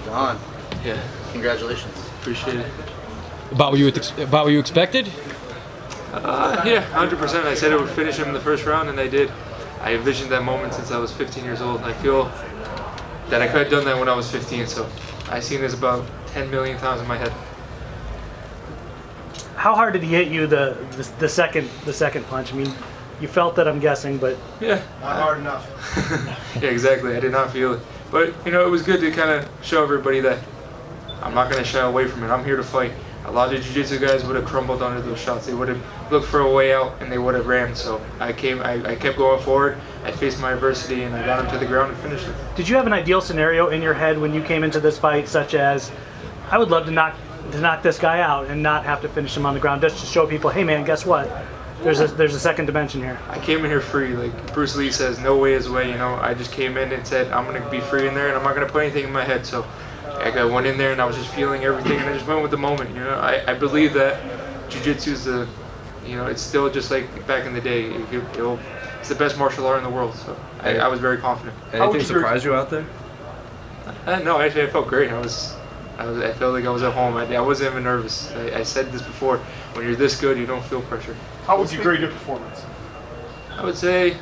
Don, Yeah, congratulations. appreciate it. About what you expected? Yeah, 100%. I said I would finish him in the first round, and I did. I envisioned that moment since I was 15 years old, and I feel that I could have done that when I was 15. So I've seen this about 10 million times in my head. How hard did he hit you the second punch? I mean, you felt that, I'm guessing, but Yeah, Not hard enough. yeah, exactly. I did not feel it, but it was good to kind of show everybody that I'm not going to shy away from it. I'm here to fight. A lot of jiu-jitsu guys would have crumbled under those shots. They would have looked for a way out, and they would have ran. So I kept going forward. I faced my adversity, and I got him to the ground and finished it. did you have an ideal scenario in your head when you came into this fight, such as, I would love to knock this guy out and not have to finish him on the ground, just to show people, hey man, guess what? There's a second dimension here. I came in here free. Like Bruce Lee says, no way is way. I just came in and said, I'm going to be free in there, and I'm not going to put anything in my head. So I went in there, and I was just feeling everything, and I just went with the moment. I believe that jiu-jitsu is it's still just like back in the day. It's the best martial art in the world. So I was very confident. Anything surprise you out there? No, actually, I felt great. I felt like I was at home. I wasn't even nervous. I said this before. When you're this good, you don't feel pressure. How would you grade your performance? I would say,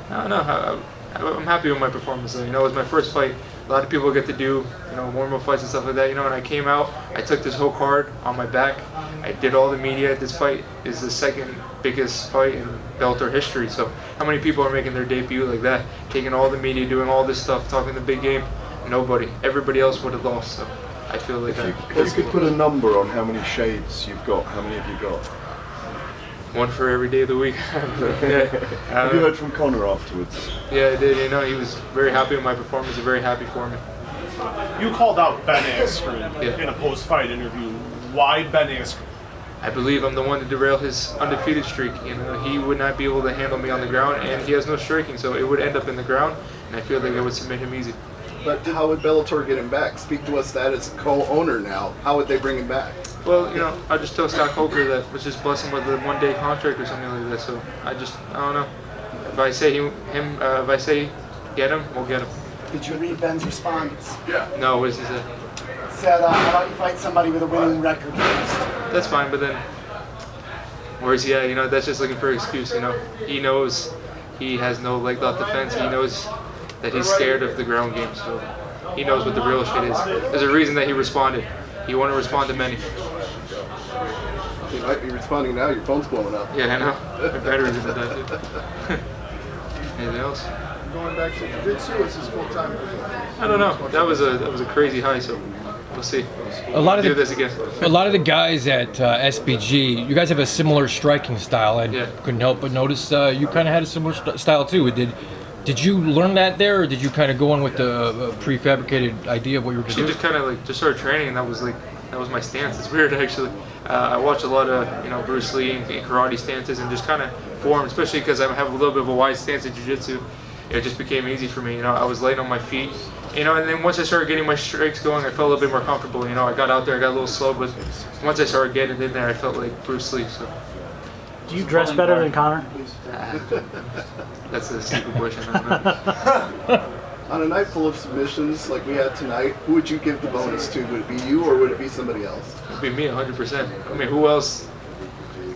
I don't know. I'm happy with my performance. Though. It was my first fight. A lot of people get to do, warm-up fights and stuff like that. And I came out. I took this whole card on my back. I did all the media. This fight is the second biggest fight in Bellator history. So how many people are making their debut like that? Taking all the media, doing all this stuff, talking the big game. Nobody. Everybody else would have lost. So I feel like If you could put a number on how many shades you've got, how many have you got? one for every day of the week. Have you heard from Conor afterwards? Yeah, I did. He was very happy with my performance. Very happy for me. You called out Ben Askren Yeah. in a post-fight interview. Why Ben Askren? I believe I'm the one to derail his undefeated streak. He would not be able to handle me on the ground, and he has no striking, so it would end up in the ground, and I feel like I would submit him easy. But how would Bellator get him back? Speak to us that as co-owner now. How would they bring him back? Well, I just tell Scott Coker that let's just bless him with a one-day contract or something like that. So I don't know. If I say if I say get him, we'll get him. Did you read Ben's response? No, what does he say? Said, how about you fight somebody with a winning record first? That's fine, but then where's he at? That's just looking for an excuse. He knows he has no leg left defense. He knows that he's scared of the ground game, so he knows what the real shit is. There's a reason that he responded. He wanted to respond to many. You might be responding now. Your phone's blowing up. Yeah, I know. My battery's in the dead, too. Anything else? Going back to jiu-jitsu, is this full-time? I don't know. That was a crazy high, so we'll see. A lot of Do the this again. A lot of the guys at SBG, you guys have a similar striking style, and Yeah. couldn't help but notice you kind of had a similar style too. Did you learn that there, or did you kind of go in with the prefabricated idea of what you were going to She do? just kind of just started training, and that was my stance. It's weird actually. I watched a lot of Bruce Lee and karate stances, and just kind of formed, especially because I have a little bit of a wide stance in jiu-jitsu. It just became easy for me. I was light on my feet. And then once I started getting my strikes going, I felt a little bit more comfortable. I got out there, I got a little slow, but once I started getting in there, I felt like Bruce Lee. So do you dress better than Conor? that's a stupid question. I don't know. On a night full of submissions like we had tonight, who would you give the bonus to? Would it be you or would it be somebody else? It'd be me, 100%. I mean, who else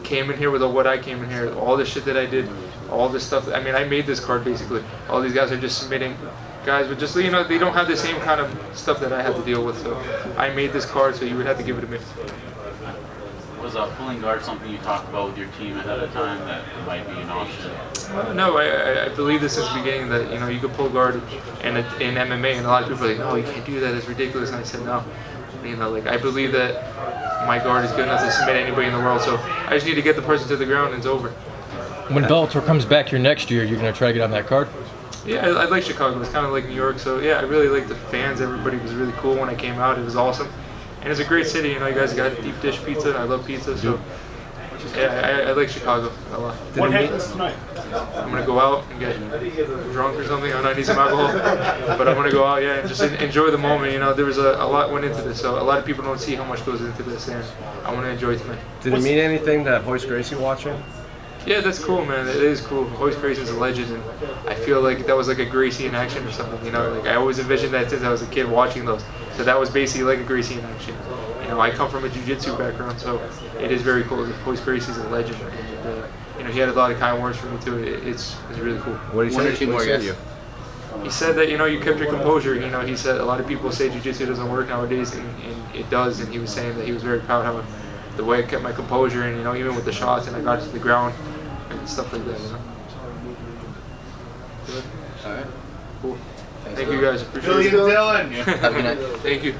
came in here with what I came in here? All the shit that I did, all this stuff. I mean, I made this card basically. All these guys are just submitting. Guys, but just they don't have the same kind of stuff that I had to deal with. So I made this card, so you would have to give it to me. Was pulling guard something you talked about with your team ahead of time that might be an option? No, I believe this since the beginning that you could pull guard in MMA, and a lot of people are like, no, you can't do that. It's ridiculous. And I said no. I believe that my guard is good enough to submit anybody in the world. So I just need to get the person to the ground, and it's over. When Bellator comes back here next year, you're going to try to get on that card? Yeah, I like Chicago. It's kind of like New York. So yeah, I really like the fans. Everybody was really cool when I came out. It was awesome. And it's a great city. You guys got deep dish pizza. I love pizza. So yeah, I like Chicago a lot. What happens tonight? I'm going to go out and get drunk or something. I need some alcohol. But I'm going to go out, and just enjoy the moment. There was a lot went into this. So a lot of people don't see how much goes into this. And I want to enjoy tonight. Did it mean anything to have Hoist Gracie watching? Yeah, that's cool, man. It is cool. Always Grayson's a legend, and I feel like that was like a Gracie in action or something. You know, like I always envisioned that since I was a kid watching those. So that was basically like a Gracie in action. You know, I come from a jiu-jitsu background, so it is very cool. Always Gracie's a legend, and you know, he had a lot of kind words for me too. It's really cool. What did he say? He said that, you know, you kept your composure. You know, he said a lot of people say jiu-jitsu doesn't work nowadays, and it does. And he was saying that he was very proud of the way I kept my composure, and you know, even with the shots, and I got to the ground and stuff like that. You know. All right. Cool. Thank you guys. Appreciate it. Dillion Dillon. Have a good night. Thank you.